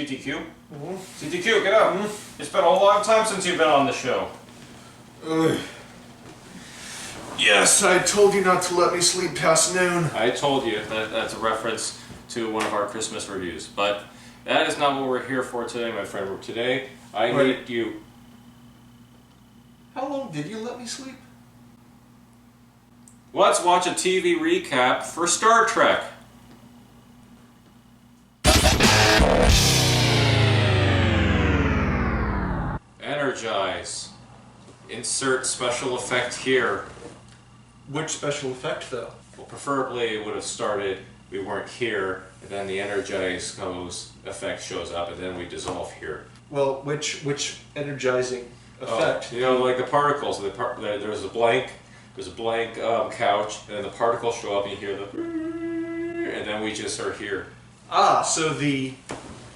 CTQ? CTQ, get up! It's been a long time since you've been on the show. Yes, I told you not to let me sleep past noon. I told you that that's a reference to one of our Christmas reviews, but that is not what we're here for today, my friend. Today, I need you... How long did you let me sleep? Let's watch a TV recap for Star Trek. Energize. Insert special effect here. Which special effect, though? Well, preferably it would have started, we weren't here, and then the Energize effect shows up, and then we dissolve here. Well, which energizing effect? You know, like the particles. There's a blank couch, and then the particles show up, and you hear the... and then we just are here. Ah, so the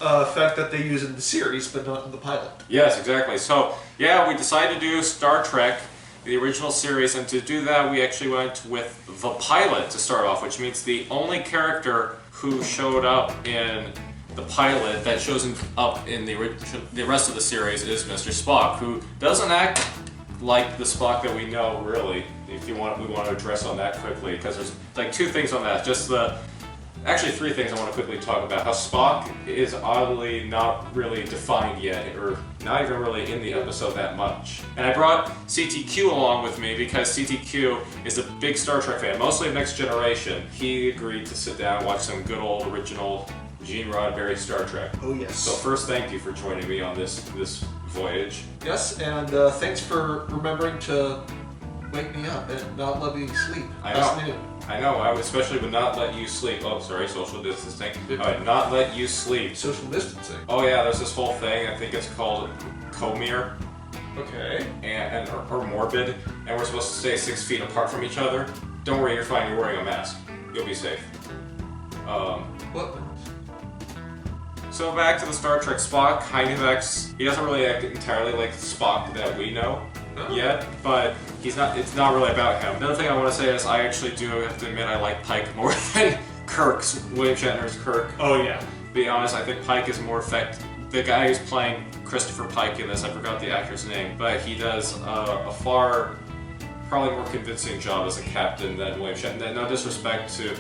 effect that they use in the series, but not in the pilot. Yes, exactly. So, yeah, we decided to do Star Trek, the original series, and to do that we actually went with the pilot to start off, which means the only character who showed up in the pilot that shows up in the rest of the series is Mr. Spock, who doesn't act like the Spock that we know, really. If you want, we want to address on that quickly, because there's like two things on that. Actually, three things I want to quickly talk about. How Spock is oddly not really defined yet, or not even really in the episode that much. And I brought CTQ along with me because CTQ is a big Star Trek fan, mostly of Next Generation. He agreed to sit down and watch some good old original Gene Roddenberry Star Trek. Oh yes. So first, thank you for joining me on this voyage. Yes, and thanks for remembering to wake me up and not let me sleep. I know, I especially would not let you sleep. Oh, sorry, social distancing. I would not let you sleep. Social distancing? Oh yeah, there's this whole thing, I think it's called Comere. Okay. Or morbid, and we're supposed to stay 6 feet apart from each other. Don't worry, you're fine, you're wearing a mask. You'll be safe. What? So back to the Star Trek Spock, he doesn't really act entirely like the Spock that we know yet, but it's not really about him. Another thing I want to say is I actually do have to admit I like Pike more than William Shatner's Kirk. Oh yeah. To be honest, I think Pike is more effective. The guy who's playing Christopher Pike in this, I forgot the actor's name, but he does a far, probably more convincing job as a captain than William Shatner. No disrespect to...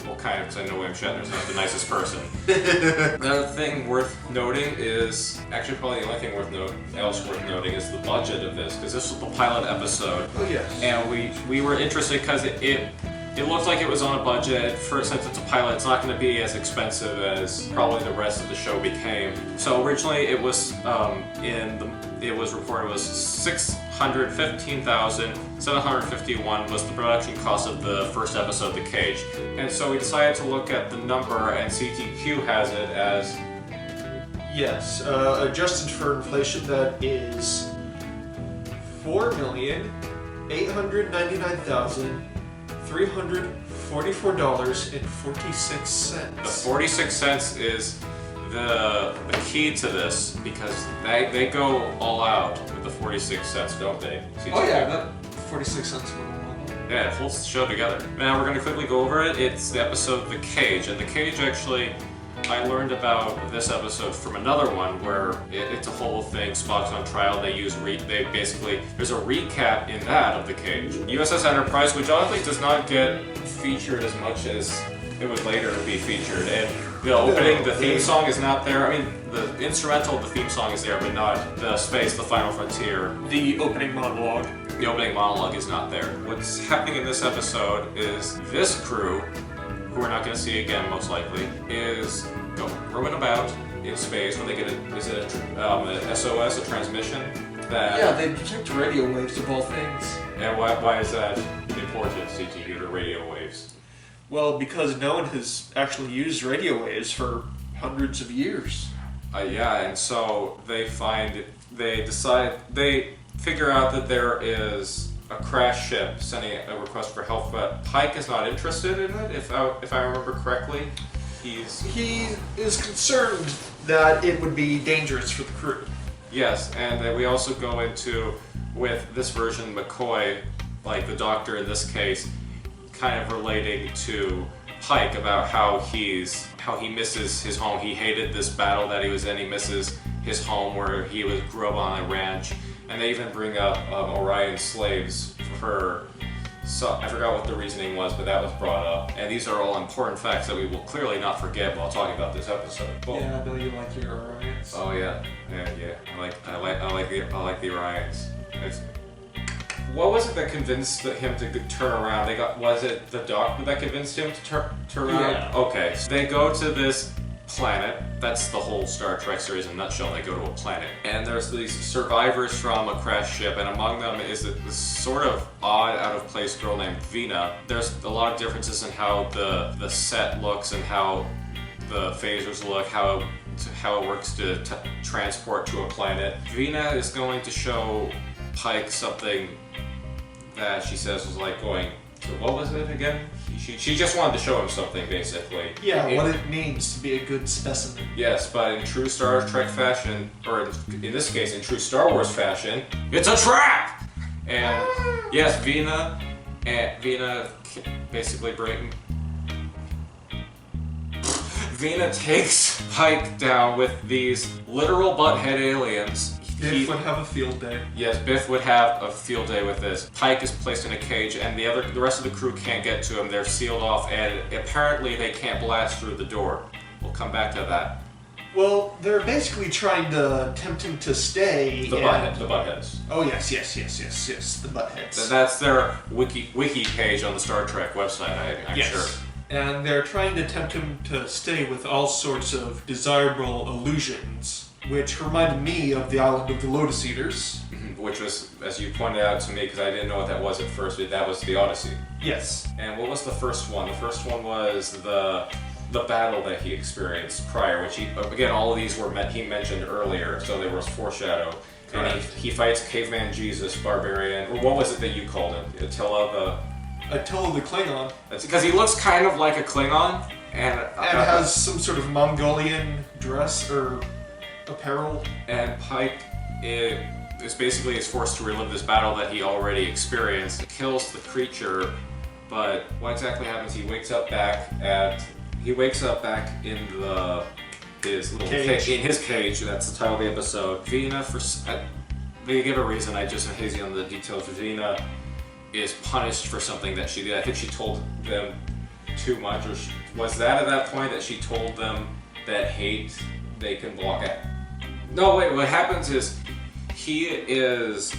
Well, kind of, because I know William Shatner's not the nicest person. Another thing worth noting is, actually probably the only thing worth noting is the budget of this, because this was the pilot episode. Oh yes. And we were interested because it looked like it was on a budget. Since it's a pilot, it's not going to be as expensive as probably the rest of the show became. So originally it was reported was $615,751 was the production cost of the first episode, The Cage. And so we decided to look at the number, and CTQ has it as... Yes, adjusted for inflation, that is $4,899,344.46. The 46 cents is the key to this, because they go all out with the 46 cents, don't they? Oh yeah, that 46 cents would have. Yeah, it holds the show together. Now we're going to quickly go over it. It's the episode The Cage, and The Cage actually, I learned about this episode from another one where it's a whole thing. Spock's on trial. There's a recap in that of The Cage. U.S.S. Enterprise, which honestly does not get featured as much as it would later be featured. And the opening, the theme song is not there. I mean, the instrumental of the theme song is there, but not the Space, the Final Frontier. The opening monologue. The opening monologue is not there. What's happening in this episode is this crew, who we're not going to see again most likely, is roaming about in space when they get an SOS, a transmission? Yeah, they detect radio waves of all things. And why is that important, CTU, to radio waves? Well, because no one has actually used radio waves for hundreds of years. Yeah, and so they figure out that there is a crash ship sending a request for help, but Pike is not interested in it, if I remember correctly. He is concerned that it would be dangerous for the crew. Yes, and then we also go into, with this version, McCoy, like the doctor in this case, kind of relating to Pike about how he misses his home. He hated this battle that he was in. He misses his home where he grew up on a ranch. And they even bring up Orion slaves for. So I forgot what the reasoning was, but that was brought up. And these are all important facts that we will clearly not forget while talking about this episode. Well, yeah, I know you like your Orions. Oh yeah. I like the Orions. What was it that convinced him to turn around? Was it the doctor that convinced him to turn around? Yeah. Okay, so they go to this planet. That's the whole Star Trek series in a nutshell. They go to a planet, and there's these survivors from a crashed ship, and among them is this sort of odd, out of place girl named Vina. There's a lot of differences in how the set looks and how the phasers look, how it works to transport to a planet. Vina is going to show Pike something that she says was like going to, what was it again? She just wanted to show him something, basically. Yeah, what it means to be a good specimen. Yes, but in true Star Trek fashion, or in this case, in true Star Wars fashion, it's a trap! And yes, Vina basically Vina takes Pike down with these literal butthead aliens. Biff would have a field day. Yes, Biff would have a field day with this. Pike is placed in a cage, and the rest of the crew can't get to him. They're sealed off, and apparently they can't blast through the door. We'll come back to that. Well, they're basically trying to tempt him to stay. The buttheads. Oh yes, the buttheads. That's their wiki page on the Star Trek website. I'm sure. And they're trying to tempt him to stay with all sorts of desirable illusions. Which reminded me of the Island of the Lotus Eaters. Which was, as you pointed out to me, because I didn't know what that was at first, but that was the Odyssey. Yes. And what was the first one? The first one was the battle that he experienced prior, which again, all of these he mentioned earlier, so there was foreshadow. Correct. And he fights Caveman Jesus, Barbarian, or what was it that you called him? Attila the Klingon. That's because he looks kind of like a Klingon, and has some sort of Mongolian dress or apparel. And Pike is forced to relive this battle that he already experienced. It kills the creature, but what exactly happens? He wakes up back in his little cage. In his cage. That's the title of the episode. Vina, they give a reason. I just am hazy on the details. Vina is punished for something that she did. I think she told them too much, or was that at that point that she told them that hate they can block it? No, wait, what happens is he is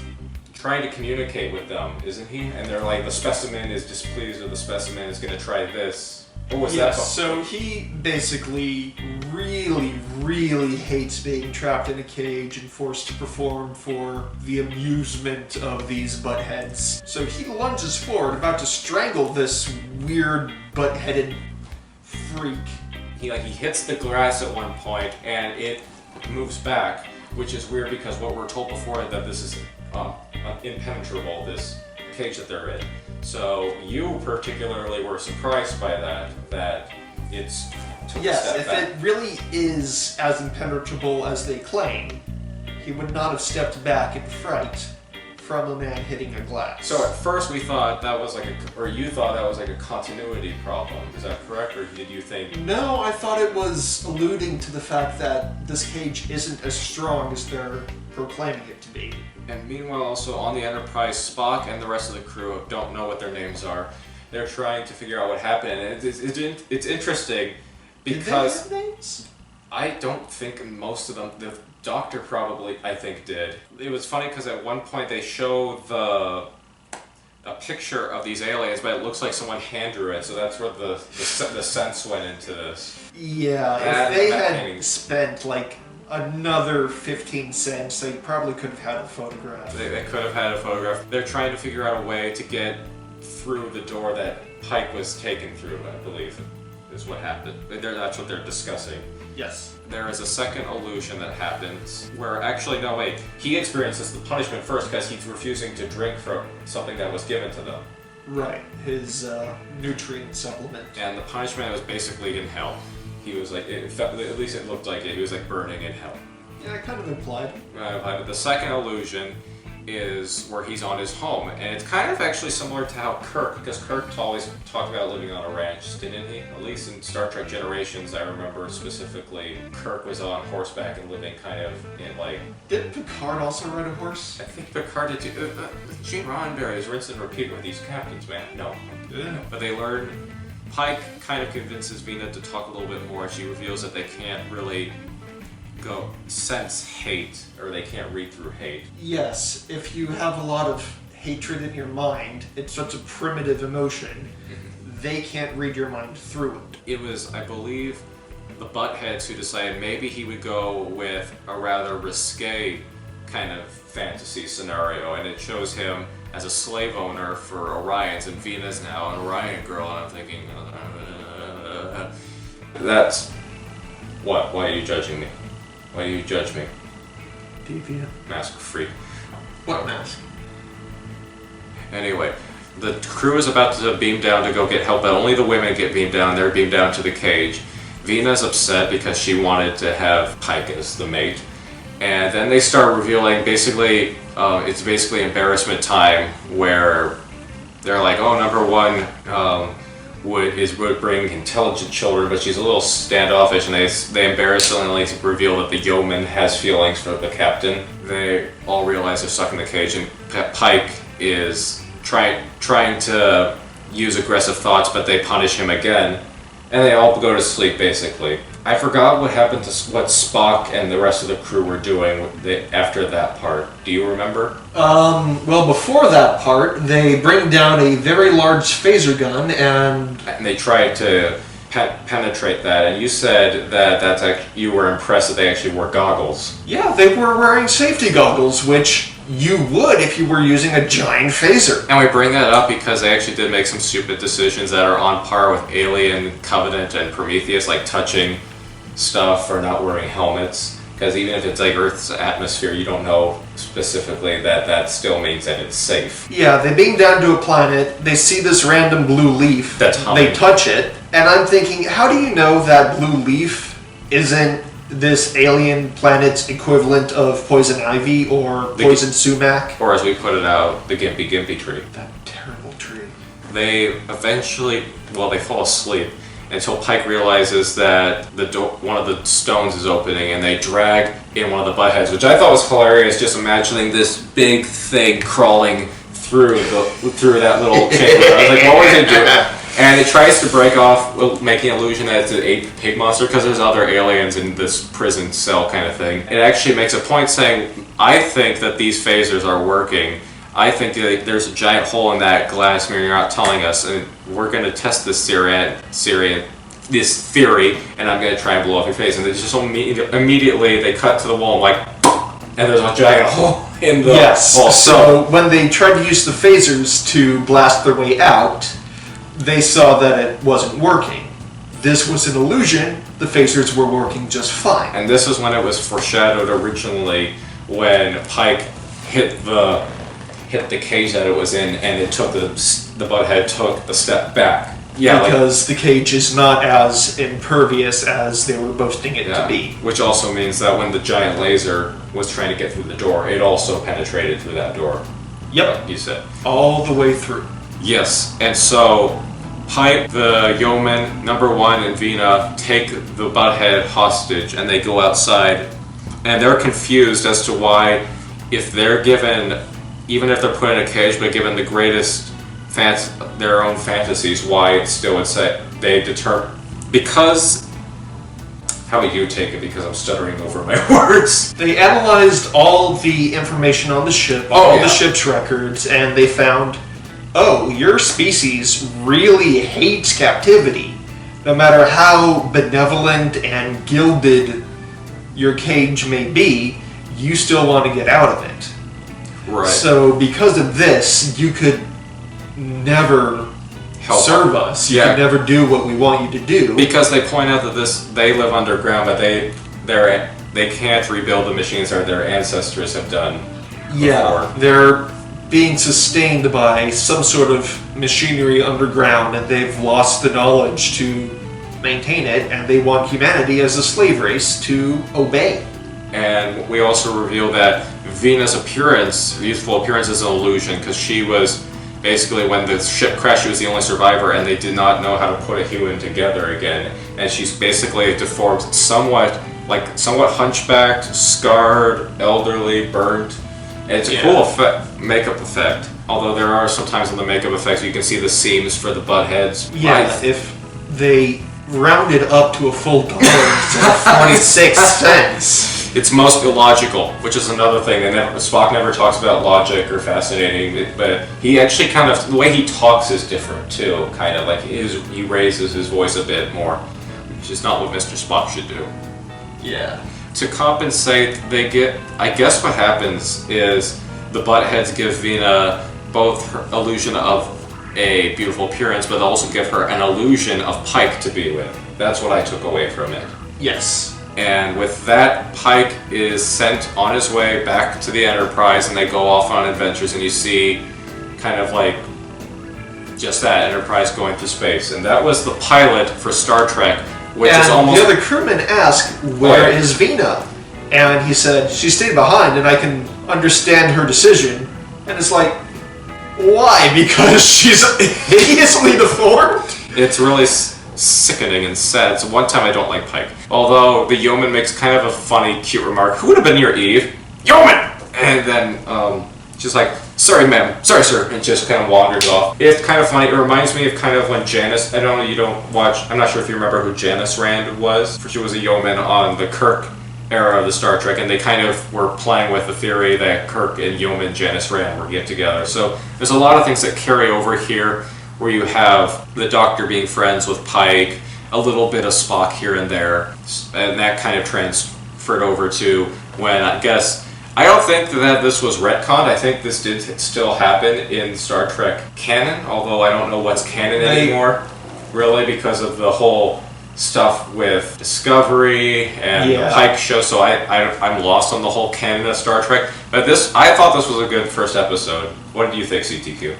trying to communicate with them, isn't he? And they're like, the specimen is displeased, or the specimen is going to try this. Or was that? So he basically really, really hates being trapped in a cage and forced to perform for the amusement of these buttheads. So he lunges forward, about to strangle this weird butt-headed freak. He hits the grass at one point, and it moves back, which is weird because what we're told before that this is impenetrable, this cage that they're in. So you particularly were surprised by that it's took a step back. If it really is as impenetrable as they claim, he would not have stepped back in fright from a man hitting a glass. So at first we thought that was you thought that was like a continuity problem. Is that correct, or did you think? No, I thought it was alluding to the fact that this cage isn't as strong as they're proclaiming it to be. And meanwhile, also on the Enterprise, Spock and the rest of the crew don't know what their names are. They're trying to figure out what happened. And it's interesting because did they have names? I don't think most of them. The Doctor probably, I think, did. It was funny because at one point they show a picture of these aliens, but it looks like someone hand drew it. So that's where the sense went into this. Yeah, if they had spent another 15 cents, they probably could have had a photograph. They could have had a photograph. They're trying to figure out a way to get through the door that Pike was taken through, I believe, is what happened. That's what they're discussing. Yes. There is a second illusion that happens where he experiences the punishment first because he's refusing to drink from something that was given to them. Right, his nutrient supplement. And the punishment was basically in hell. He was at least it looked like it, he was burning in hell. Yeah, it kind of implied. The second illusion is where he's on his home, and it's kind of actually similar to how Kirk, because Kirk always talked about living on a ranch, didn't he? At least in Star Trek Generations, I remember specifically Kirk was on horseback and living kind of in like... Did Picard also ride a horse? I think Picard did too. Gene Roddenberry is rinse and repeat with these captains, man. No. But they learn... Pike kind of convinces Vina to talk a little bit more. She reveals that they can't really sense hate, or they can't read through hate. Yes, if you have a lot of hatred in your mind, it's such a primitive emotion, they can't read your mind through it. It was, I believe, the Buttheads who decided maybe he would go with a rather risque kind of fantasy scenario, and it shows him as a slave owner for Orions, and Vina's now an Orion girl, and I'm thinking, that's... What? Why are you judging me? Why do you judge me? Deviant. Mask freak. What mask? Anyway, the crew is about to beam down to go get help, but only the women get beamed down. They're beamed down to the cage. Vina's upset because she wanted to have Pike as the mate. And then they start revealing, basically, it's basically embarrassment time, where they're like, oh, number one would bring intelligent children, but she's a little standoffish, and they embarrassingly reveal that the yeoman has feelings for the captain. They all realize they're stuck in the cage, and Pike is trying to use aggressive thoughts, but they punish him again, and they all go to sleep, basically. I forgot what happened to what Spock and the rest of the crew were doing after that part. Do you remember? Well, before that part, they bring down a very large phaser gun, and they tried to penetrate that, and you said that you were impressed that they actually wore goggles. Yeah, they were wearing safety goggles, which you would if you were using a giant phaser. And we bring that up because they actually did make some stupid decisions that are on par with Alien, Covenant, and Prometheus, like touching stuff or not wearing helmets. Because even if it's like Earth's atmosphere, you don't know specifically that still means that it's safe. Yeah, they beam down to a planet, they see this random blue leaf, they touch it, and I'm thinking, how do you know that blue leaf isn't this alien planet's equivalent of poison ivy or poison sumac? Or as we put it out, the Gimpy Gimpy tree. That terrible tree. They eventually, they fall asleep until Pike realizes that one of the stones is opening, and they drag in one of the buttheads, which I thought was hilarious, just imagining this big thing crawling through that little chamber. I was like, what was it doing? And it tries to break off, making an illusion that it's an ape pig monster, because there's other aliens in this prison cell kind of thing. It actually makes a point saying, I think that these phasers are working. I think that there's a giant hole in that glass mirror you're not telling us, and we're going to test this theory, and I'm going to try and blow off your face. And they just immediately they cut to the wall, and there's a giant hole in the wall. So when they tried to use the phasers to blast their way out, they saw that it wasn't working. This was an illusion. The phasers were working just fine. And this is when it was foreshadowed originally, when Pike hit the cage that it was in, and it took the butthead took a step back. Yeah, because the cage is not as impervious as they were boasting it to be. Which also means that when the giant laser was trying to get through the door, it also penetrated through that door. Yep. Like you said. All the way through. Yes, and so Pike, the yeoman, number one, and Vina take the butthead hostage, and they go outside, and they're confused as to why, if they're given, even if they're put in a cage, but given the greatest their own fantasies, why it still would say they determine. Because, how would you take it? Because I'm stuttering over my words. They analyzed all the information on the ship, the ship's records, and they found, your species really hates captivity. No matter how benevolent and gilded your cage may be, you still want to get out of it. Right. So because of this, you could never serve us. You could never do what we want you to do. Because they point out that they live underground, but they can't rebuild the machines that their ancestors have done before. They're being sustained by some sort of machinery underground, and they've lost the knowledge to maintain it, and they want humanity as a slave race to obey. And we also reveal that Vena's appearance, youthful appearance, is an illusion because she was basically, when the ship crashed, she was the only survivor, and they did not know how to put a human together again. And she's basically deformed, somewhat hunchbacked, scarred, elderly, burnt. And it's a cool makeup effect. Although there are sometimes in the makeup effects you can see the seams for the butt heads. Yeah, if they rounded up to a full dollar instead of 46 cents. It's most illogical, which is another thing. Spock never talks about logic or fascinating, but he actually kind of, the way he talks is different too, kind of like he raises his voice a bit more, which is not what Mr. Spock should do. Yeah. To compensate, they get, I guess what happens is the buttheads give Vena both her illusion of a beautiful appearance, but also give her an illusion of Pike to be with. That's what I took away from it. Yes. And with that, Pike is sent on his way back to the Enterprise, and they go off on adventures, and you see kind of like just that, Enterprise going through space. And that was the pilot for Star Trek, which is almost... the other crewman asked, where is Vena? And he said, she stayed behind, and I can understand her decision. And it's like, why? Because she's hideously deformed? It's really sickening and sad. So one time I don't like Pike. Although the yeoman makes kind of a funny, cute remark. Who would have been your Eve? Yeoman! And then she's like, sorry ma'am, sorry sir, and just kind of wanders off. It's kind of funny. It reminds me of kind of when Janice, I don't know, you don't watch, I'm not sure if you remember who Janice Rand was. She was a yeoman on the Kirk era of the Star Trek, and they kind of were playing with the theory that Kirk and yeoman Janice Rand were get together. So there's a lot of things that carry over here, where you have the Doctor being friends with Pike, a little bit of Spock here and there, and that kind of transferred over to when, I guess, I don't think that this was retconned. I think this did still happen in Star Trek canon, although I don't know what's canon anymore, really, because of the whole stuff with Discovery and the Pike show, so I'm lost on the whole canon of Star Trek. But I thought this was a good first episode. What did you think, CTQ?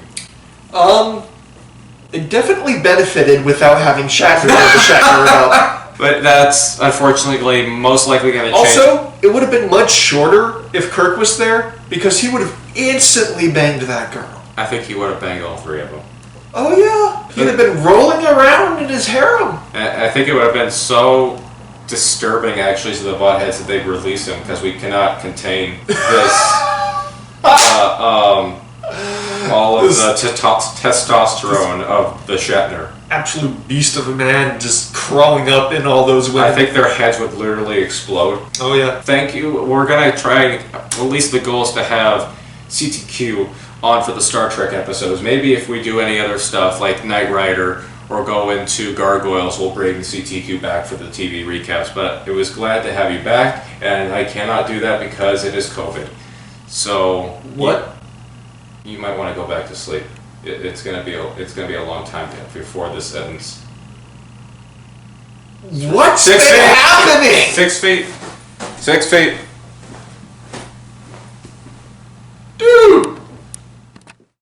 It definitely benefited without having Shatner or the Shatner about. But that's unfortunately most likely going to change. Also, it would have been much shorter if Kirk was there, because he would have instantly banged that girl. I think he would have banged all three of them. Oh yeah, he'd have been rolling around in his harem. I think it would have been so disturbing, actually, to the buttheads that they'd release him, because we cannot contain this. All of the testosterone of the Shatner. Absolute beast of a man just crawling up in all those women. I think their heads would literally explode. Oh yeah. Thank you. We're going to try, at least the goal is to have CTQ on for the Star Trek episodes. Maybe if we do any other stuff like Knight Rider or go into Gargoyles, we'll bring CTQ back for the TV recaps. But it was glad to have you back, and I cannot do that because it is COVID. So what? You might want to go back to sleep. It's gonna be a long time before this ends. What's been happening? 6 feet. 6 feet.